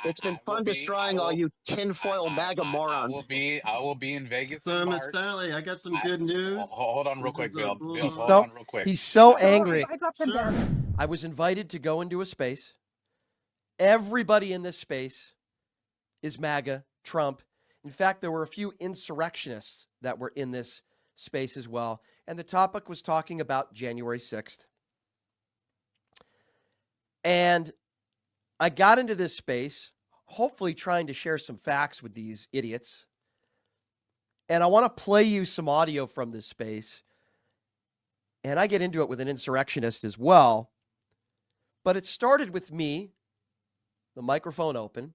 It's been I will fun be. I destroying all will. you tinfoil MAGA I morons. will be. I will be in Vegas So, in Miss March. Starley, I got some good news. Hold on real This is quick, the Bill. Blue Bill, Law. hold on real quick. He's so angry. I dropped him Sure. down. I was invited to go into a space. Everybody in this space is MAGA, Trump. In fact, there were a few insurrectionists that were in this space as well. And the topic was talking about January 6th. And I got into this space, hopefully trying to share some facts with these idiots. And I want to play you some audio from this space. And I get into it with an insurrectionist as well. But it started with me, the microphone open,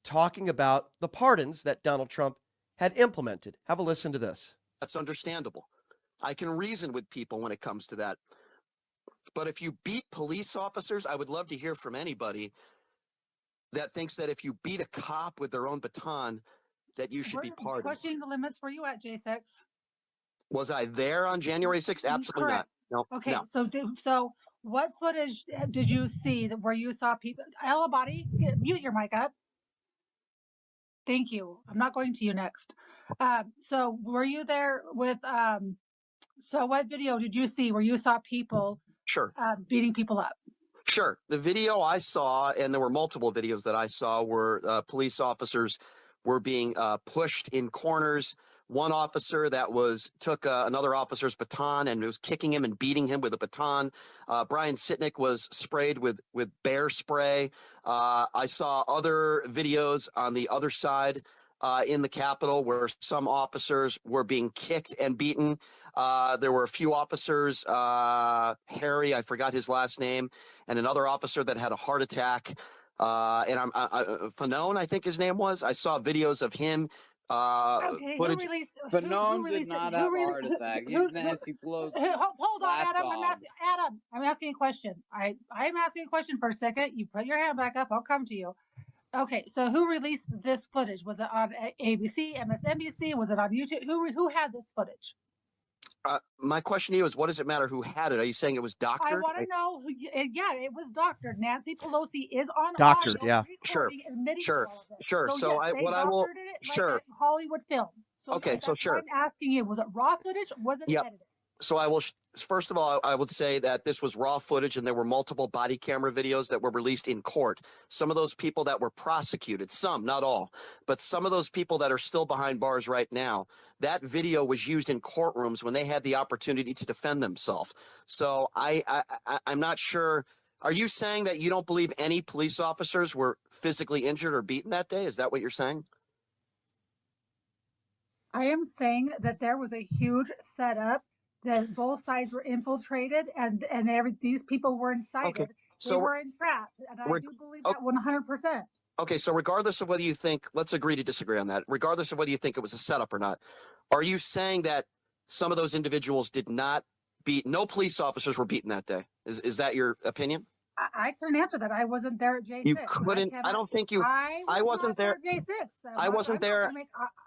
talking about the pardons that Donald Trump had implemented. Have a listen to this. That's understandable. I can reason with people when it comes to that. But if you beat police officers, I would love to hear from anybody that thinks that if you beat a cop with their own baton, that you should be pardoned. Pushing the limits. Where you at, J6? Was I there on January 6th? Absolutely Correct. not. No. Okay, No. so what footage did you see where you saw people? Ella Body, mute your mic up. Thank you. I'm not going to you next. So were you there with? So what video did you see where you saw people? Sure. Beating people up? Sure. The video I saw, and there were multiple videos that I saw, were police officers were being pushed in corners. One officer that took another officer's baton and was kicking him and beating him with a baton. Brian Sitnick was sprayed with bear spray. I saw other videos on the other side in the Capitol where some officers were being kicked and beaten. There were a few officers, Harry, I forgot his last name, and another officer that had a heart attack. And Fanone, I think his name was. I saw videos of him. Okay, who released? Fanon did not have a heart attack. He's Nancy Pelosi. Hold on, Adam. I'm asking a question. I'm asking a question for a second. You put your hand back up. I'll come to you. Okay, so who released this footage? Was it on ABC, MSNBC? Was it on YouTube? Who had this footage? My question to you is, what does it matter who had it? Are you saying it was doctored? I want to know. Yeah, it was doctored. Nancy Pelosi is on Doctored, audio yeah. Sure. Sure. So yes, what I will. Sure. Hollywood film. So Okay, yes, so that's sure. what I'm asking you, was it raw footage? Was it edited? So I will. First of all, I would say that this was raw footage, and there were multiple body camera videos that were released in court. Some of those people that were prosecuted, some, not all, but some of those people that are still behind bars right now, that video was used in courtrooms when they had the opportunity to defend themselves. So I'm not sure. Are you saying that you don't believe any police officers were physically injured or beaten that day? Is that what you're saying? I am saying that there was a huge setup, that both sides were infiltrated, and these people were incited. Okay. So they were entrapped, and I do believe that 100%. Okay, so regardless of whether you think, let's agree to disagree on that, regardless of whether you think it was a setup or not, are you saying that some of those individuals did not no police officers were beaten that day? Is that your opinion? I couldn't answer that. I wasn't there at J6. You couldn't. I don't think you. I wasn't there. J6. I wasn't there.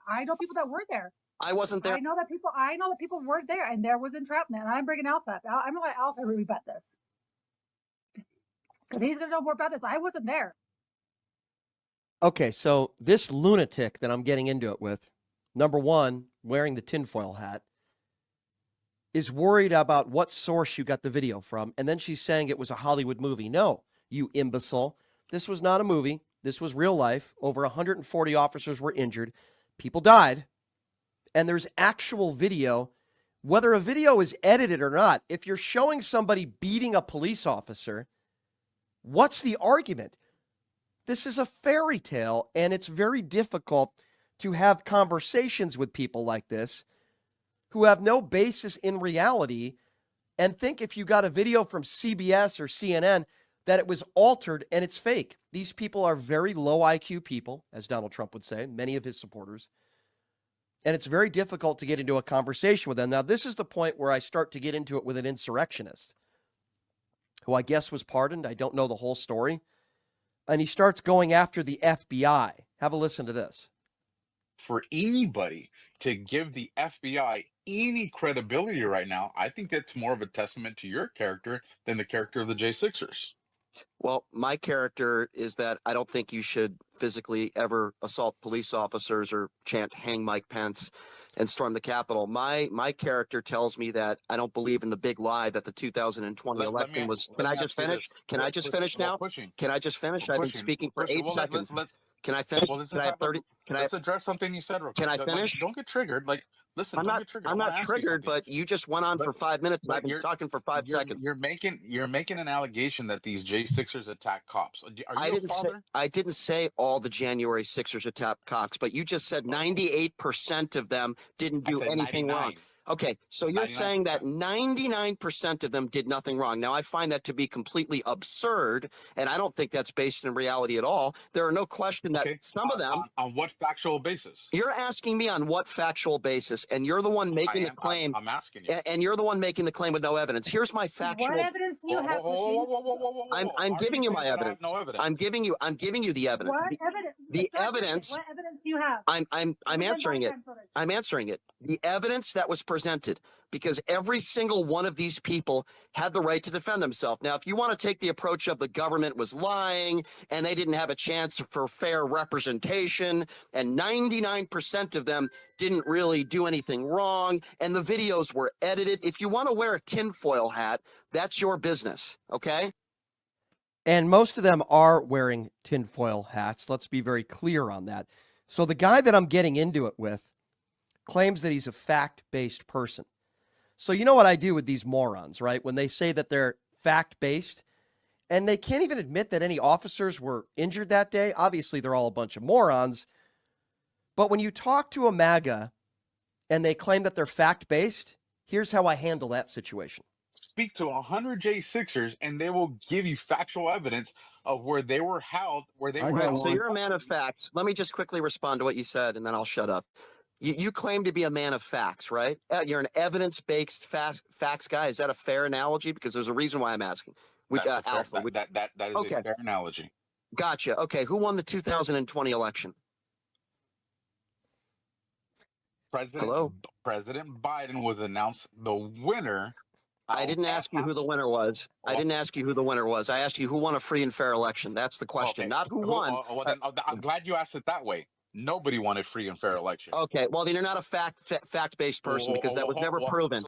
I know people that were there. I wasn't there. I know that people were there, and there was entrapment. And I'm bringing Alpha up. I'm gonna let Alpha rebut this because he's gonna know more about this. I wasn't there. Okay, so this lunatic that I'm getting into it with, number one, wearing the tinfoil hat, is worried about what source you got the video from. And then she's saying it was a Hollywood movie. No, you imbecile. This was not a movie. This was real life. Over 140 officers were injured. People died. And there's actual video. Whether a video is edited or not, if you're showing somebody beating a police officer, what's the argument? This is a fairy tale, and it's very difficult to have conversations with people like this who have no basis in reality and think if you got a video from CBS or CNN that it was altered and it's fake. These people are very low IQ people, as Donald Trump would say, many of his supporters. And it's very difficult to get into a conversation with them. Now, this is the point where I start to get into it with an insurrectionist who I guess was pardoned. I don't know the whole story. And he starts going after the FBI. Have a listen to this. For anybody to give the FBI any credibility right now, I think that's more of a testament to your character than the character of the J6ers. Well, my character is that I don't think you should physically ever assault police officers or chant "Hang Mike Pence" and storm the Capitol. My character tells me that I don't believe in the big lie that the 2020 election was. Can I just finish? Can I just finish now? Can I just finish? I've been speaking for 8 seconds. Can I finish? Can I have 30? Let's address something you said real quick. Can I finish? Don't get triggered. Like, listen, don't get triggered. I'm not triggered, but you just went on for 5 minutes and I've been talking for 5 seconds. You're making an allegation that these J6ers attack cops. Are you a father? I didn't say all the January 6ers attack cops, but you just said 98% of them didn't do anything wrong. Okay, so you're saying that 99% of them did nothing wrong. Now, I find that to be completely absurd, and I don't think that's based in reality at all. There are no question that some of them... On what factual basis? You're asking me on what factual basis, and you're the one making the claim. I'm asking you. And you're the one making the claim with no evidence. Here's my factual... What evidence do you have? I'm giving you my evidence. No evidence. I'm giving you the evidence. What evidence? The evidence... What evidence do you have? I'm answering it. I'm answering it. The evidence that was presented, because every single one of these people had the right to defend themselves. Now, if you want to take the approach of the government was lying and they didn't have a chance for fair representation and 99% of them didn't really do anything wrong and the videos were edited, if you want to wear a tinfoil hat, that's your business, okay? And most of them are wearing tinfoil hats. Let's be very clear on that. So the guy that I'm getting into it with claims that he's a fact-based person. So you know what I do with these morons, right? When they say that they're fact-based, and they can't even admit that any officers were injured that day. Obviously, they're all a bunch of morons. But when you talk to a MAGA and they claim that they're fact-based, here's how I handle that situation. Speak to 100 J6ers, and they will give you factual evidence of where they were held, where they were held. So you're a man of facts. Let me just quickly respond to what you said, and then I'll shut up. You claim to be a man of facts, right? You're an evidence-based facts guy. Is that a fair analogy? Because there's a reason why I'm asking. Which Alpha? That is a fair analogy. Gotcha. Okay, who won the 2020 election? President Biden was announced the winner. I didn't ask you who the winner was. I didn't ask you who the winner was. I asked you who won a free and fair election. That's the question, not who won. I'm glad you asked it that way. Nobody wanted free and fair election. Okay, well, then you're not a fact-based person because that was never proven.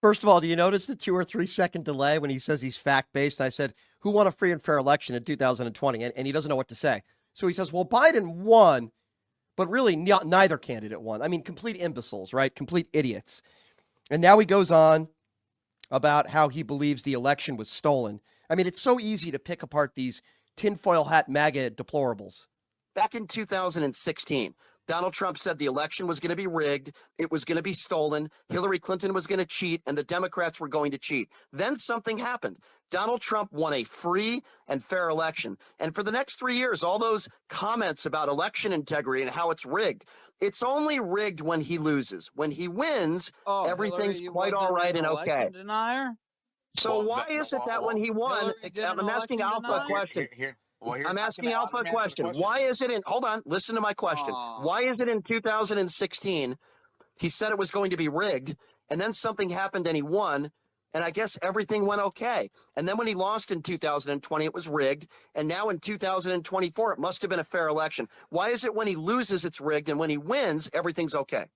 First of all, do you notice the 2 or 3 second delay when he says he's fact-based? I said, who won a free and fair election in 2020? And he doesn't know what to say. So he says, well, Biden won, but really neither candidate won. I mean, complete imbeciles, right? Complete idiots. And now he goes on about how he believes the election was stolen. I mean, it's so easy to pick apart these tinfoil hat MAGA deplorables. Back in 2016, Donald Trump said the election was going to be rigged, it was going to be stolen, Hillary Clinton was going to cheat, and the Democrats were going to cheat. Then something happened. Donald Trump won a free and fair election. And for the next 3 years, all those comments about election integrity and how it's rigged, it's only rigged when he loses. When he wins, everything's quite all right and okay. Denier? So why is it that when he won, I'm asking Alpha a question. I'm asking Alpha a question. Why is it in, hold on, listen to my question. Why is it in 2016, he said it was going to be rigged, and then something happened and he won, and I guess everything went okay. And then when he lost in 2020, it was rigged, and now in 2024, it must have been a fair election. Why is it when he loses, it's rigged, and when he wins, everything's okay?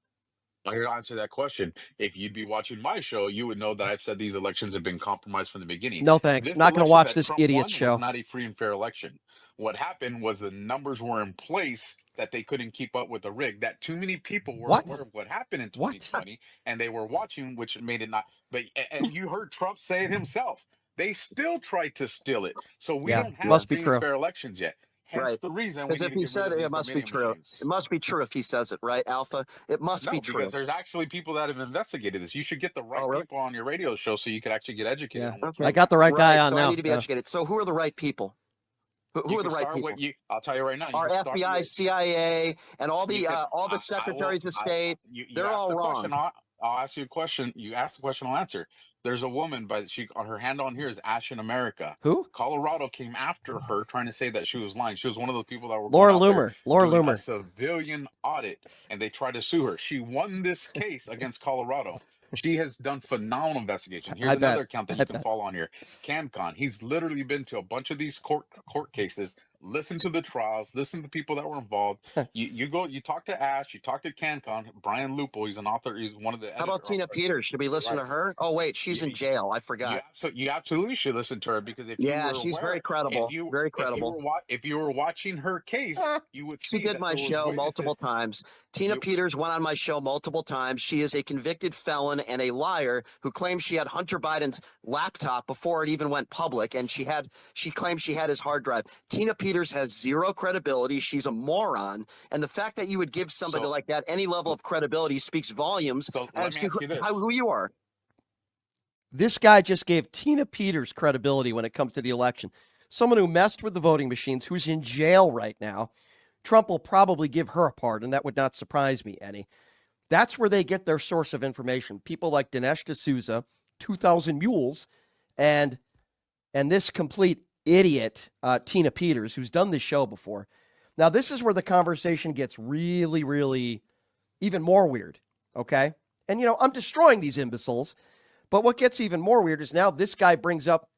I'm here to answer that question. If you'd be watching my show, you would know that I've said these elections have been compromised from the beginning. No thanks. Not going to watch this idiot show. Was not a free and fair election. What happened was the numbers were in place that they couldn't keep up with the rig. That too many people were aware of what happened in 2020, and they were watching, which made it not. But and you heard Trump say it himself. They still tried to steal it. So we don't have free and fair elections yet. Hence the reason. Because if he said it, it must be true. It must be true if he says it, right, Alpha? It must be true. Because there's actually people that have investigated this. You should get the right people on your radio show so you could actually get educated. I got the right guy on now. I need to be educated. So who are the right people? Who are the right people? I'll tell you right now. Our FBI, CIA, and all the secretaries of state, they're all wrong. I'll ask you a question. You ask the question, I'll answer. There's a woman, her hand on here is Ash in America. Who? Colorado came after her trying to say that she was lying. She was one of the people that were Laura Loomer. A civilian audit, and they tried to sue her. She won this case against Colorado. She has done phenomenal investigation. Here's I bet. another account that I you can bet. follow on here. CanCon. He's literally been to a bunch of these court cases, listened to the trials, listened to people that were involved. You talk to Ash, you talk to CanCon. Brian Lupo, he's an author, he's one of the How about editor. Tina Peters? Should we listen Right. to her? Oh wait, she's in jail. I forgot. You absolutely should listen to her, because if you Yeah, were she's very aware, credible. Very credible. if you were watching her case, you would She see did that my there was show witnesses. multiple times. Tina Peters went on my show multiple times. She is a convicted felon and a liar who claims she had Hunter Biden's laptop before it even went public, and she claims she had his hard drive. Tina Peters has zero credibility. She's a moron, and the fact that you would give somebody like that any level of credibility speaks volumes as to who you are. This guy just gave Tina Peters credibility when it comes to the election. Someone who messed with the voting machines, who's in jail right now. Trump will probably give her a pardon. That would not surprise me any. That's where they get their source of information. People like Dinesh D'Souza, 2,000 Mules, and this complete idiot, Tina Peters, who's done this show before. Now, this is where the conversation gets really, really even more weird, okay? And, you know, I'm destroying these imbeciles, but what gets even more weird is now this guy brings up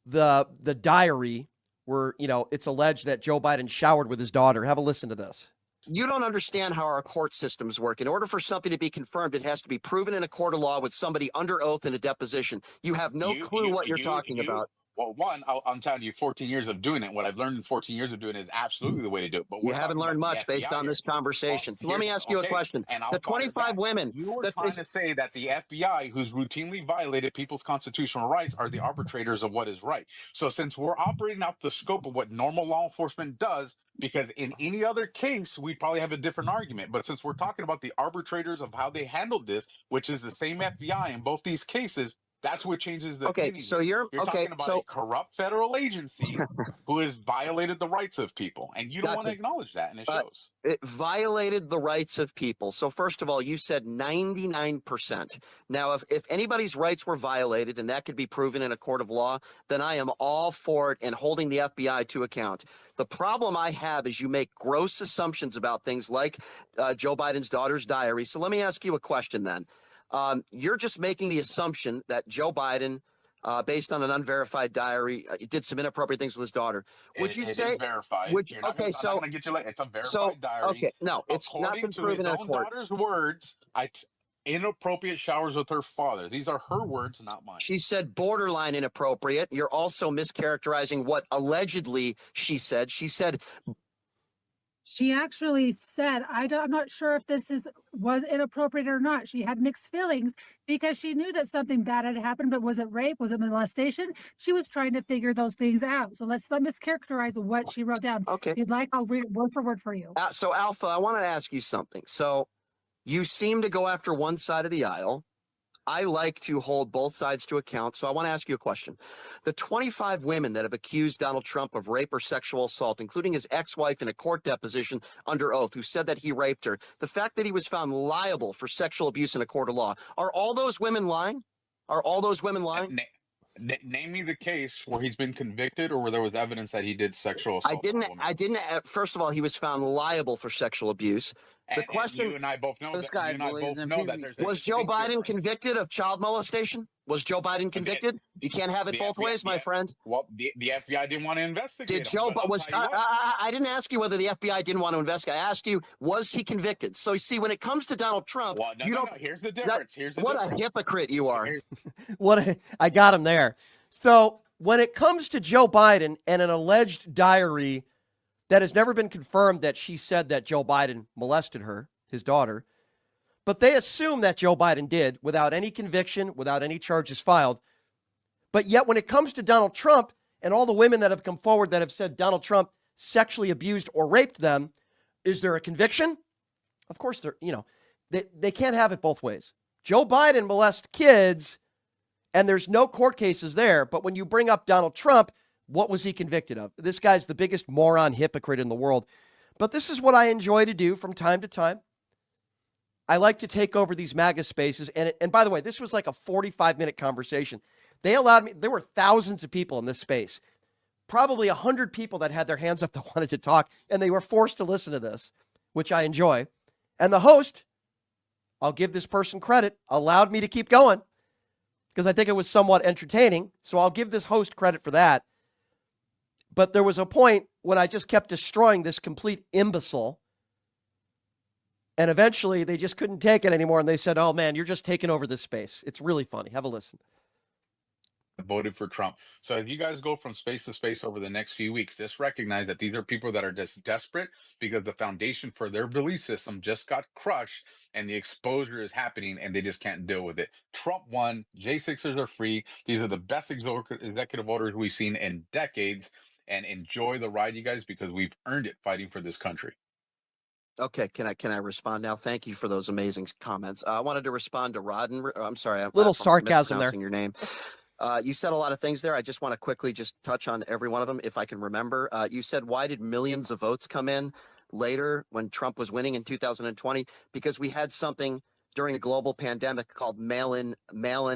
the diary where, you know, it's alleged that Joe Biden showered with his daughter. Have a listen to this. You don't understand how our court systems work. In order for something to be confirmed, it has to be proven in a court of law with somebody under oath in a deposition. You have no clue what you're talking about. Well, one, I'm telling you, 14 years of doing it, what I've learned in 14 years of doing it is absolutely the way to do it. But you haven't learned much based on this conversation. Let me ask you a question. The 25 women. You were trying to say that the FBI, who's routinely violated people's constitutional rights, are the arbitrators of what is right. So since we're operating out the scope of what normal law enforcement does, because in any other case, we'd probably have a different argument. But since we're talking about the arbitrators of how they handled this, which is the same FBI in both these cases, that's what changes the opinion. So you're talking about a corrupt federal agency who has violated the rights of people, and you don't want to acknowledge that, and it shows. It violated the rights of people. So first of all, you said 99%. Now, if anybody's rights were violated, and that could be proven in a court of law, then I am all for it and holding the FBI to account. The problem I have is you make gross assumptions about things like Joe Biden's daughter's diary. So let me ask you a question then. You're just making the assumption that Joe Biden, based on an unverified diary, did some inappropriate things with his daughter. Would you say it is verified? I'm not going to get you it's a verified diary. Okay, no, it's not been proven in a court. Daughter's words, inappropriate showers with her father. These are her words, not mine. She said borderline inappropriate. You're also mischaracterizing what allegedly she said. She actually said, I'm not sure if this was inappropriate or not. She had mixed feelings because she knew that something bad had happened, but was it rape? Was it molestation? She was trying to figure those things out. So let's not mischaracterize what she wrote down. Okay. If you'd like, I'll read it word for word for you. So Alpha, I want to ask you something. So you seem to go after one side of the aisle. I like to hold both sides to account. So I want to ask you a question. The 25 women that have accused Donald Trump of rape or sexual assault, including his ex-wife in a court deposition under oath, who said that he raped her, the fact that he was found liable for sexual abuse in a court of law, are all those women lying? Are all those women lying? Name me the case where he's been convicted or where there was evidence that he did sexual assault. I didn't. First of all, he was found liable for sexual abuse. The question, you and I both know this guy believes in people. Was Joe Biden convicted of child molestation? Was Joe Biden convicted? You can't have it both ways, my friend. Well, the FBI didn't want to investigate. Did Joe? I didn't ask you whether the FBI didn't want to investigate. I asked you, was he convicted? So you see, when it comes to Donald Trump, here's the difference. What a hypocrite you are. I got him there. So when it comes to Joe Biden and an alleged diary that has never been confirmed that she said that Joe Biden molested her, his daughter, but they assume that Joe Biden did without any conviction, without any charges filed. But yet when it comes to Donald Trump and all the women that have come forward that have said Donald Trump sexually abused or raped them, is there a conviction? Of course they can't have it both ways. Joe Biden molests kids and there's no court cases there. But when you bring up Donald Trump, what was he convicted of? This guy's the biggest moron hypocrite in the world. But this is what I enjoy to do from time to time. I like to take over these MAGA spaces. And by the way, this was like a 45-minute conversation. They allowed me, there were thousands of people in this space, probably 100 people that had their hands up that wanted to talk, and they were forced to listen to this, which I enjoy. And the host I'll give this person credit, allowed me to keep going because I think it was somewhat entertaining. So I'll give this host credit for that. But there was a point when I just kept destroying this complete imbecile. And eventually they just couldn't take it anymore. And they said, oh, man, you're just taking over this space. It's really funny. Have a listen. Voted for Trump. So if you guys go from space to space over the next few weeks, just recognize that these are people that are just desperate because the foundation for their belief system just got crushed and the exposure is happening and they just can't deal with it. Trump won. J6ers are free. These are the best executive orders we've seen in decades. And enjoy the ride, you guys, because we've earned it fighting for this country. Okay, can I respond now? Thank you for those amazing comments. I wanted to respond to Rodden. I'm sorry, Little sarcasm there. mispronouncing your name. You said a lot of things there. I just want to quickly just touch on every one of them if I can remember. You said, why did millions of votes come in later when Trump was winning in 2020? Because we had something during a global pandemic called mail-in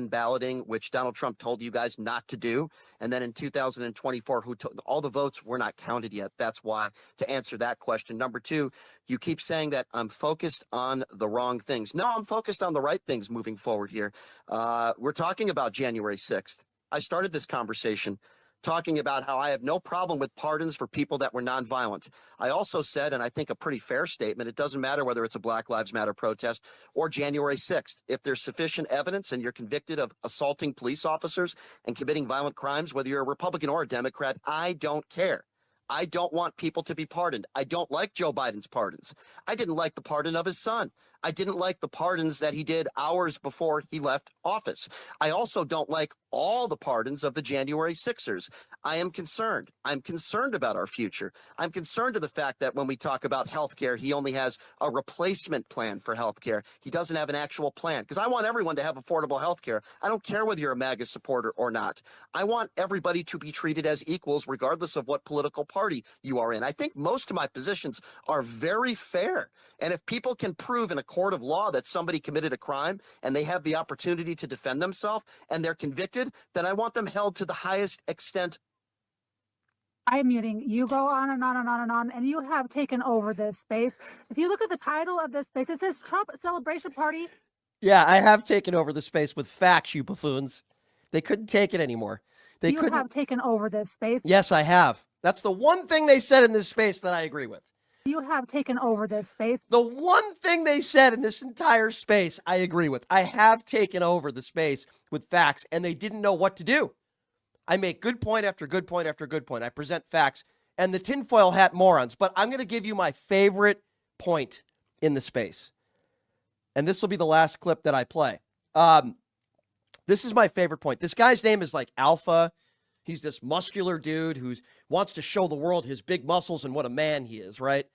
balloting, which Donald Trump told you guys not to do. And then in 2024, all the votes were not counted yet. That's why, to answer that question. Number two, you keep saying that I'm focused on the wrong things. No, I'm focused on the right things moving forward here. We're talking about January 6th. I started this conversation talking about how I have no problem with pardons for people that were nonviolent. I also said, and I think a pretty fair statement, it doesn't matter whether it's a Black Lives Matter protest or January 6th. If there's sufficient evidence and you're convicted of assaulting police officers and committing violent crimes, whether you're a Republican or a Democrat, I don't care. I don't want people to be pardoned. I don't like Joe Biden's pardons. I didn't like the pardon of his son. I didn't like the pardons that he did hours before he left office. I also don't like all the pardons of the January 6ers. I am concerned. I'm concerned about our future. I'm concerned to the fact that when we talk about healthcare, he only has a replacement plan for healthcare. He doesn't have an actual plan, because I want everyone to have affordable healthcare. I don't care whether you're a MAGA supporter or not. I want everybody to be treated as equals, regardless of what political party you are in. I think most of my positions are very fair. And if people can prove in a court of law that somebody committed a crime and they have the opportunity to defend themselves and they're convicted, then I want them held to the highest extent. I'm muting. You go on and on and on and on, and you have taken over this space. If you look at the title of this space, it says Trump Celebration Party. Yeah, I have taken over the space with facts, you buffoons. They couldn't take it anymore. You have taken over this space. Yes, I have. That's the one thing they said in this space that I agree with. You have taken over this space. The one thing they said in this entire space I agree with. I have taken over the space with facts, and they didn't know what to do. I make good point after good point after good point. I present facts and the tinfoil hat morons. But I'm going to give you my favorite point in the space. And this will be the last clip that I play. This is my favorite point. This guy's name is like Alpha. He's this muscular dude who wants to show the world his big muscles and what a man he is, right?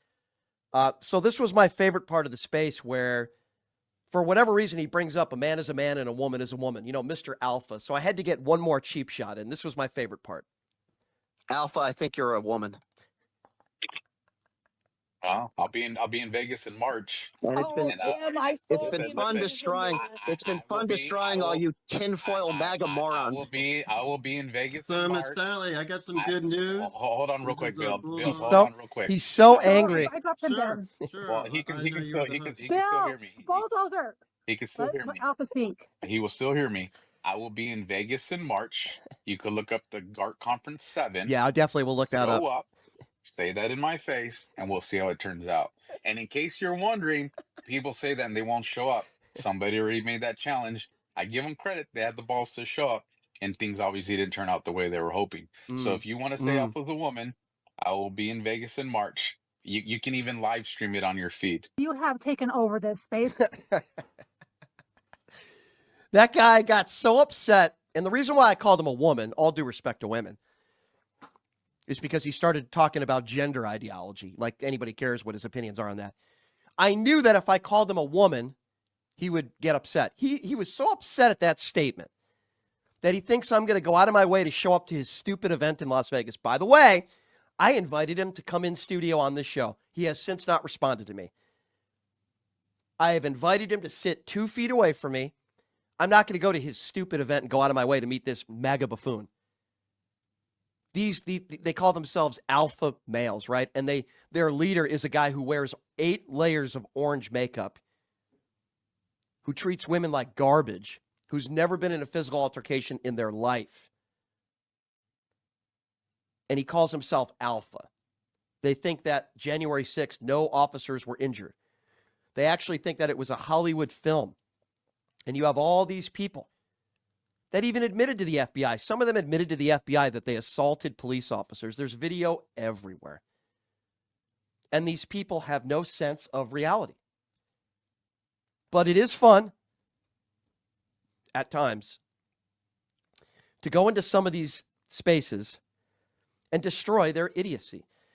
So this was my favorite part of the space where, for whatever reason, he brings up a man is a man and a woman is a woman, you know, Mr. Alpha. So I had to get one more cheap shot in. This was my favorite part. Alpha, I think you're a woman. Well, I'll be in Vegas in March. And it's been fun destroying. It's been fun destroying all you tinfoil MAGA morons. I will be in Vegas So, in Miss March. Starley, I got some good news. Hold on real quick, Bill. He's Hold on real quick. He's so angry. I dropped him Sure, down. sure. Well, he can still hear me. Bulldozer. He can still hear Let me. Alpha speak. He will still hear me. I will be in Vegas in March. You could look up the GART Conference 7. Yeah, I definitely will look that up. Show up, say that in my face, and we'll see how it turns out. And in case you're wondering, people say that and they won't show up. Somebody already made that challenge. I give them credit. They had the balls to show up, and things obviously didn't turn out the way they were hoping. So if you want to say Alpha's a woman, I will be in Vegas in March. You can even live stream it on your feed. You have taken over this space. That guy got so upset. And the reason why I called him a woman, all due respect to women, is because he started talking about gender ideology. Like anybody cares what his opinions are on that. I knew that if I called him a woman, he would get upset. He was so upset at that statement that he thinks I'm going to go out of my way to show up to his stupid event in Las Vegas. By the way, I invited him to come in studio on this show. He has since not responded to me. I have invited him to sit 2 feet away from me. I'm not going to go to his stupid event and go out of my way to meet this MAGA buffoon. They call themselves alpha males, right? And their leader is a guy who wears 8 layers of orange makeup. who treats women like garbage, who's never been in a physical altercation in their life. And he calls himself Alpha. They think that January 6th, no officers were injured. They actually think that it was a Hollywood film. And you have all these people that even admitted to the FBI. Some of them admitted to the FBI that they assaulted police officers. There's video everywhere. And these people have no sense of reality. But it is fun, at times, to go into some of these spaces and destroy their idiocy.